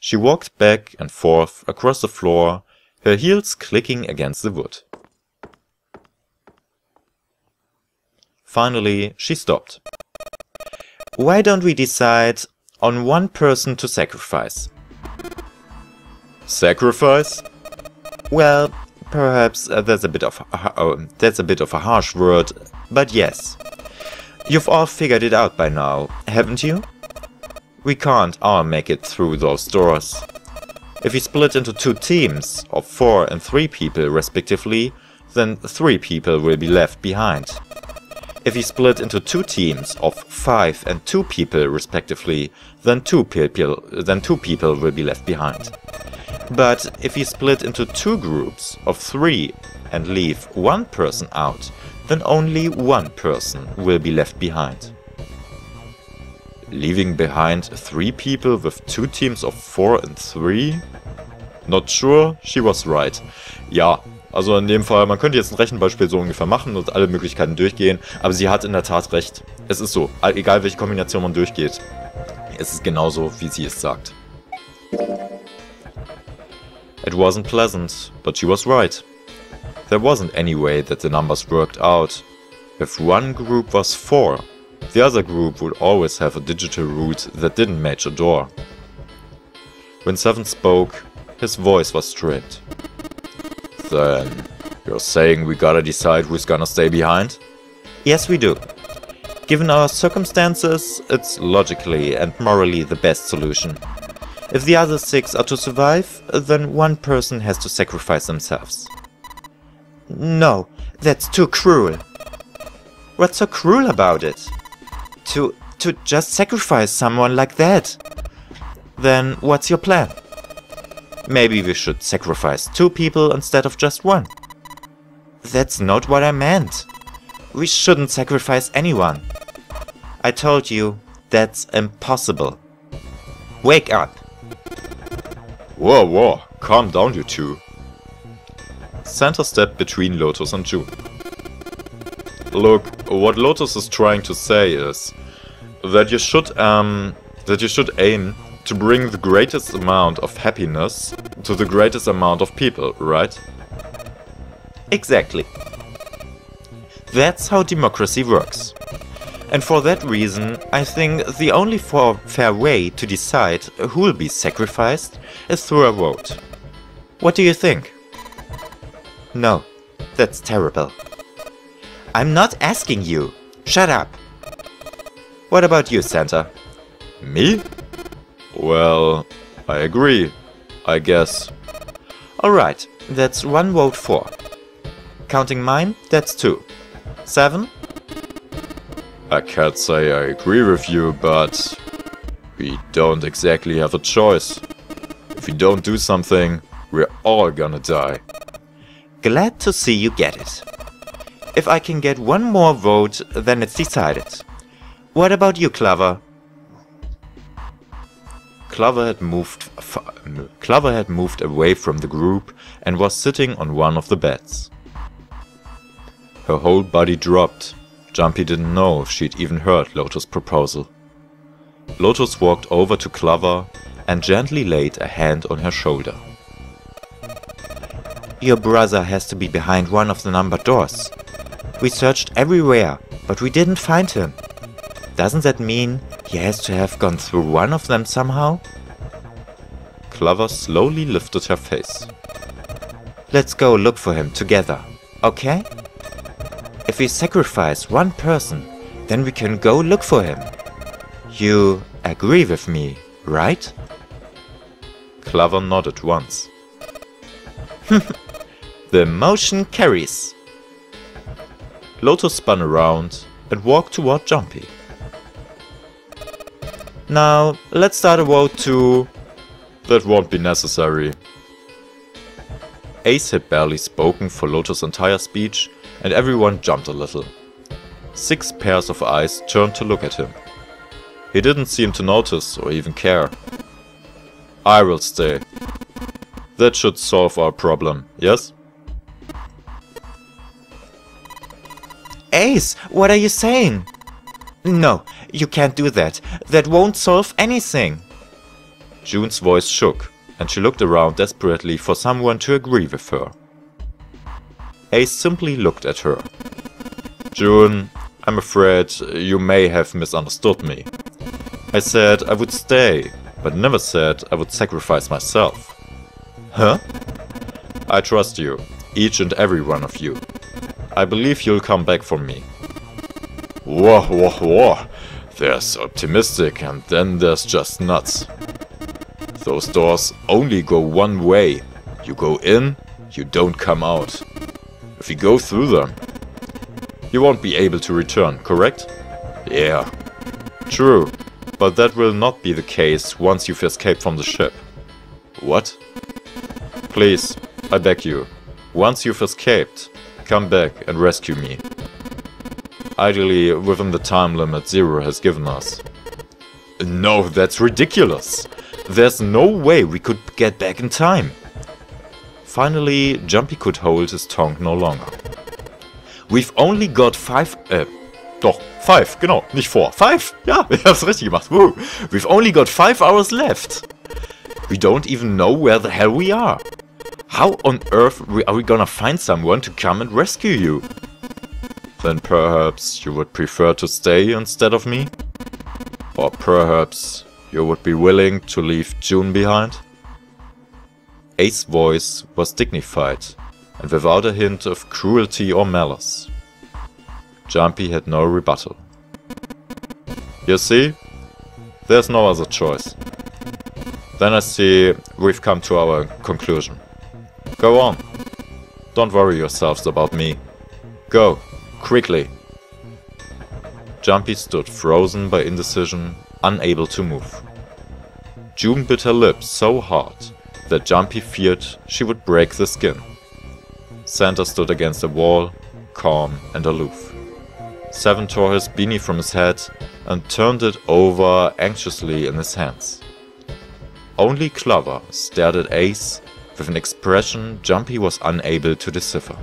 She walked back and forth across the floor, her heels clicking against the wood. Finally, she stopped. Why don't we decide on one person to sacrifice? Sacrifice? Well, perhaps that's a bit of a harsh word, but yes. You've all figured it out by now, haven't you? We can't all make it through those doors. If we split into 2 teams of 4 and 3 people respectively, then 3 people will be left behind. If we split into 2 teams of 5 and 2 people respectively, then 2 people will be left behind. But if we split into 2 groups of 3 and leave 1 person out, then only 1 person will be left behind. Leaving behind 3 people with 2 teams of 4 and 3? Not sure, she was right. Ja, also in dem Fall, man könnte jetzt ein Rechenbeispiel so ungefähr machen und alle Möglichkeiten durchgehen, aber sie hat in der Tat recht. Es ist so, egal welche Kombination man durchgeht, es ist genauso, wie sie es sagt. It wasn't pleasant, but she was right. There wasn't any way that the numbers worked out. If one group was 4, the other group would always have a digital root that didn't match a door. When 7 spoke, his voice was stripped. Then, you're saying we gotta decide who's gonna stay behind? Yes, we do. Given our circumstances, it's logically and morally the best solution. If the other 6 are to survive, then 1 person has to sacrifice themselves. No, that's too cruel. What's so cruel about it? To just sacrifice someone like that? Then what's your plan? Maybe we should sacrifice 2 people instead of just 1. That's not what I meant. We shouldn't sacrifice anyone. I told you, that's impossible. Wake up! Whoa, calm down you 2. Santa stepped between Lotus and June. Look, what Lotus is trying to say is that you should aim to bring the greatest amount of happiness to the greatest amount of people, right? Exactly. That's how democracy works. And for that reason, I think the only fair way to decide who will be sacrificed is through a vote. What do you think? No, that's terrible. I'm not asking you. Shut up. What about you, Santa? Me? Well, I agree, I guess. Alright, that's 1 vote for. Counting mine, that's 2. 7? I can't say I agree with you, but we don't exactly have a choice. If we don't do something, we're all gonna die. Glad to see you get it. If I can get 1 more vote, then it's decided. What about you, Clover? Clover had moved away from the group and was sitting on one of the beds. Her whole body dropped. Jumpy didn't know if she'd even heard Lotus' proposal. Lotus walked over to Clover and gently laid a hand on her shoulder. Your brother has to be behind one of the numbered doors. We searched everywhere, but we didn't find him. Doesn't that mean he has to have gone through one of them somehow? Clover slowly lifted her face. Let's go look for him together, okay? If we sacrifice 1 person, then we can go look for him. You agree with me, right? Clover nodded once. The motion carries. Lotus spun around and walked toward Jumpy. Now, let's start a vote to... That won't be necessary. Ace had barely spoken for Lotus' entire speech, and everyone jumped a little. 6 pairs of eyes turned to look at him. He didn't seem to notice or even care. I will stay. That should solve our problem, yes? Ace, what are you saying? No, you can't do that. That won't solve anything. June's voice shook, and she looked around desperately for someone to agree with her. Ace simply looked at her. June, I'm afraid you may have misunderstood me. I said I would stay, but never said I would sacrifice myself. Huh? I trust you, each and every one of you. I believe you'll come back for me. Whoa, whoa, whoa. There's optimistic and then there's just nuts. Those doors only go one way. You go in, you don't come out. If you go through them, you won't be able to return, correct? Yeah. True, but that will not be the case once you've escaped from the ship. What? Please, I beg you, once you've escaped, come back and rescue me. Ideally, within the time limit Zero has given us. No, that's ridiculous! There's no way we could get back in time! Finally, Jumpy could hold his tongue no longer. We've only got 5, doch, 5, genau, nicht 4. 5? Ja, ich hab's richtig gemacht, woo! We've only got 5 hours left! We don't even know where the hell we are! How on earth are we gonna find someone to come and rescue you? Then perhaps you would prefer to stay instead of me? Or perhaps you would be willing to leave June behind? Ace's voice was dignified and without a hint of cruelty or malice. Jumpy had no rebuttal. You see? There's no other choice. Then I see we've come to our conclusion. Go on. Don't worry yourselves about me. Go, quickly. Jumpy stood frozen by indecision, unable to move. June bit her lips so hard that Jumpy feared she would break the skin. Santa stood against the wall, calm and aloof. Seven tore his beanie from his head and turned it over anxiously in his hands. Only Clover stared at Ace with an expression Jumpy was unable to decipher.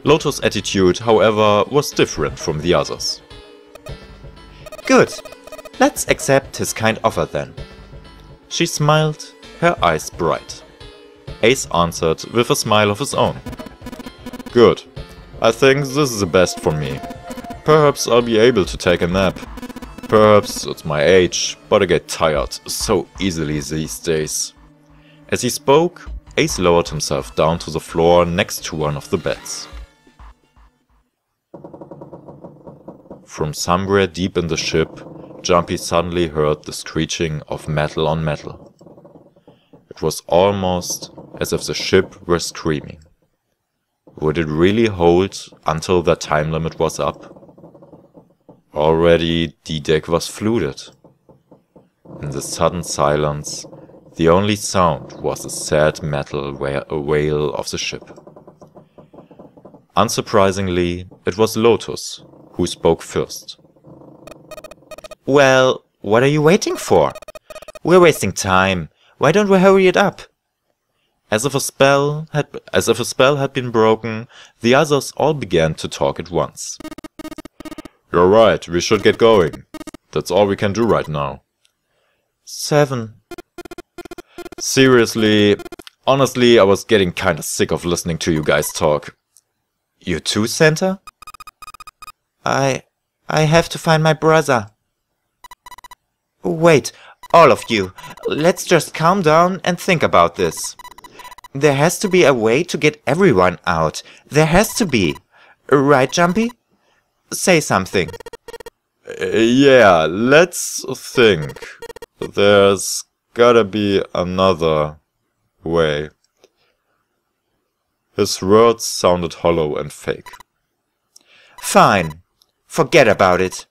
Lotus' attitude, however, was different from the others. Good, let's accept his kind offer then. She smiled, her eyes bright. Ace answered with a smile of his own. Good, I think this is the best for me. Perhaps I'll be able to take a nap. Perhaps it's my age, but I get tired so easily these days. As he spoke, Ace lowered himself down to the floor next to one of the beds. From somewhere deep in the ship, Jumpy suddenly heard the screeching of metal on metal. It was almost as if the ship were screaming. Would it really hold until their time limit was up? Already D-Deck was flooded. In the sudden silence, the only sound was the sad metal wail of the ship. Unsurprisingly, it was Lotus who spoke first. Well, what are you waiting for? We're wasting time. Why don't we hurry it up? As if a spell had been broken, the others all began to talk at once. You're right, we should get going. That's all we can do right now. 7. Seriously, honestly, I was getting kinda sick of listening to you guys talk. You too, Santa? I have to find my brother. Wait, all of you, let's just calm down and think about this. There has to be a way to get everyone out. There has to be. Right, Jumpy? Say something. Yeah, let's think. There's gotta be another way. His words sounded hollow and fake. Fine. Forget about it.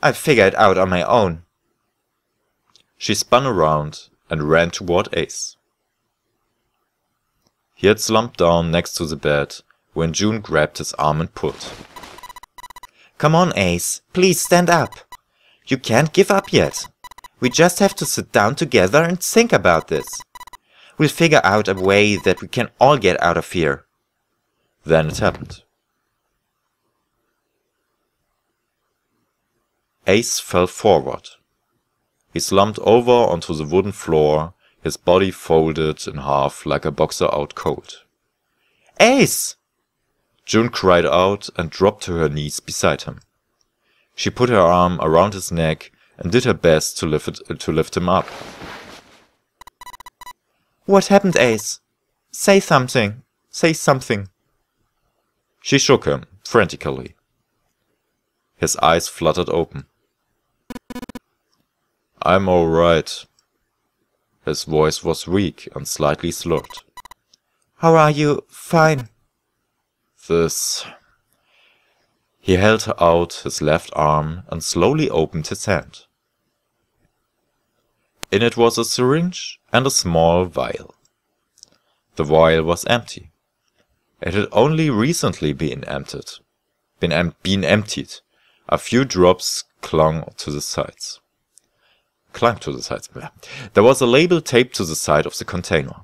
I'll figure it out on my own. She spun around and ran toward Ace. He had slumped down next to the bed when June grabbed his arm and pulled. Come on, Ace. Please stand up. You can't give up yet. We just have to sit down together and think about this. We'll figure out a way that we can all get out of here. Then it happened. Ace fell forward. He slumped over onto the wooden floor, his body folded in half like a boxer out cold. Ace! June cried out and dropped to her knees beside him. She put her arm around his neck and did her best to lift him up. What happened, Ace? Say something. Say something. She shook him, frantically. His eyes fluttered open. I'm all right. His voice was weak and slightly slurred. How are you? Fine. This... He held out his left arm and slowly opened his hand. In it was a syringe and a small vial. The vial was empty. It had only recently been emptied. A few drops clung to the sides. There was a label taped to the side of the container.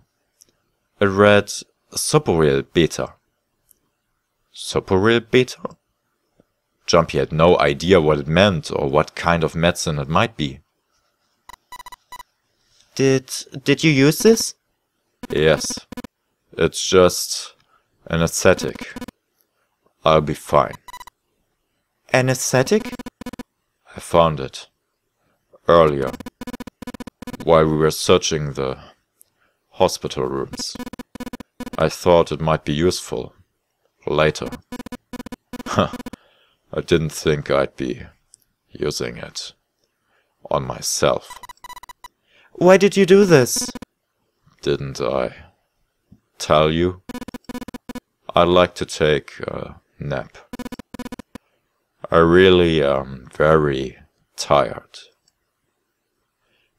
It read Soporil Beta. Soporil Beta? Jumpy had no idea what it meant or what kind of medicine it might be. Did you use this? Yes. It's just anesthetic. I'll be fine. Anesthetic? I found it. Earlier. While we were searching the hospital rooms. I thought it might be useful. Later. I didn't think I'd be using it on myself. Why did you do this? Didn't I tell you? I'd like to take a nap. I really am very tired.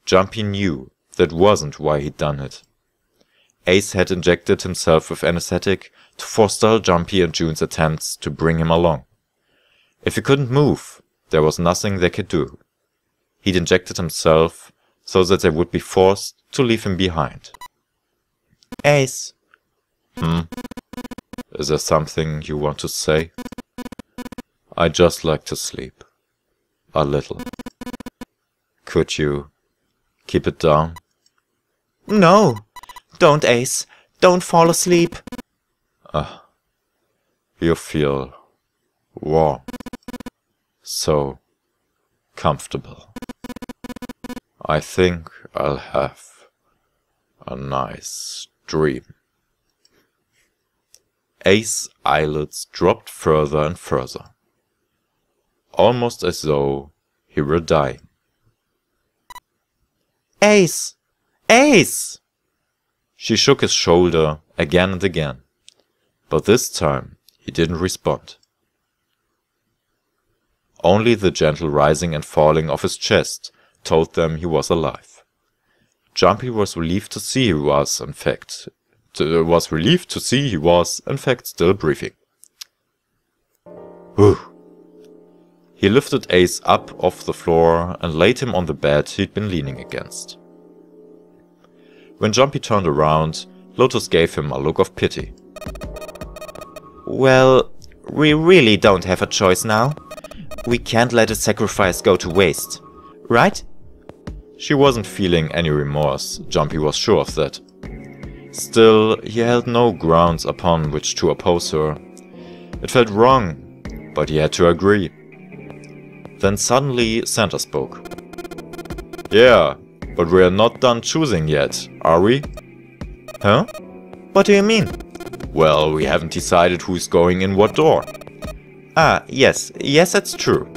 Jumpy knew that wasn't why he'd done it. Ace had injected himself with anesthetic to forestall Jumpy and June's attempts to bring him along. If he couldn't move, there was nothing they could do. He'd injected himself so that they would be forced to leave him behind. Ace. Is there something you want to say? I'd just like to sleep. A little. Could you keep it down? No. Don't, Ace. Don't fall asleep. You feel warm. So comfortable. I think I'll have a nice dream. Ace's eyelids dropped further and further, almost as though he were dying. Ace! Ace! She shook his shoulder again and again, but this time he didn't respond. Only the gentle rising and falling of his chest told them he was alive. Jumpy was relieved to see he was, in fact, still breathing. Whew. He lifted Ace up off the floor and laid him on the bed he'd been leaning against. When Jumpy turned around, Lotus gave him a look of pity. Well, we really don't have a choice now. We can't let a sacrifice go to waste, right? She wasn't feeling any remorse, Jumpy was sure of that. Still, he held no grounds upon which to oppose her. It felt wrong, but he had to agree. Then suddenly Santa spoke. Yeah, but we are not done choosing yet, are we? Huh? What do you mean? Well, we haven't decided who's going in what door. Ah, yes, that's true.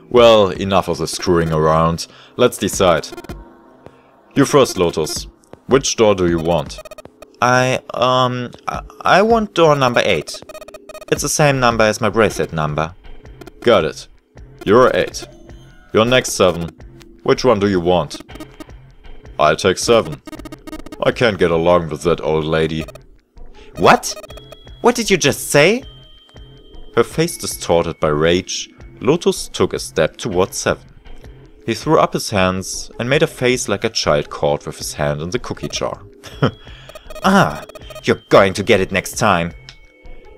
Well, enough of the screwing around. Let's decide. You first, Lotus. Which door do you want? I want door number 8. It's the same number as my bracelet number. Got it. You're 8. You're next 7. Which one do you want? I'll take 7. I can't get along with that old lady. What? What did you just say? Her face distorted by rage, Lotus took a step towards 7. He threw up his hands and made a face like a child caught with his hand in the cookie jar. Ah, you're going to get it next time.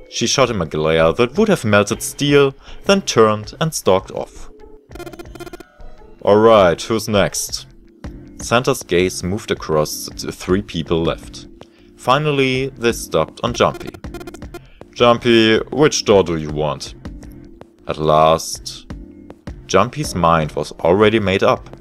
She shot him a glare that would have melted steel, then turned and stalked off. Alright, who's next? Santa's gaze moved across the 3 people left. Finally, they stopped on Jumpy. Jumpy, which door do you want? At last, Jumpy's mind was already made up.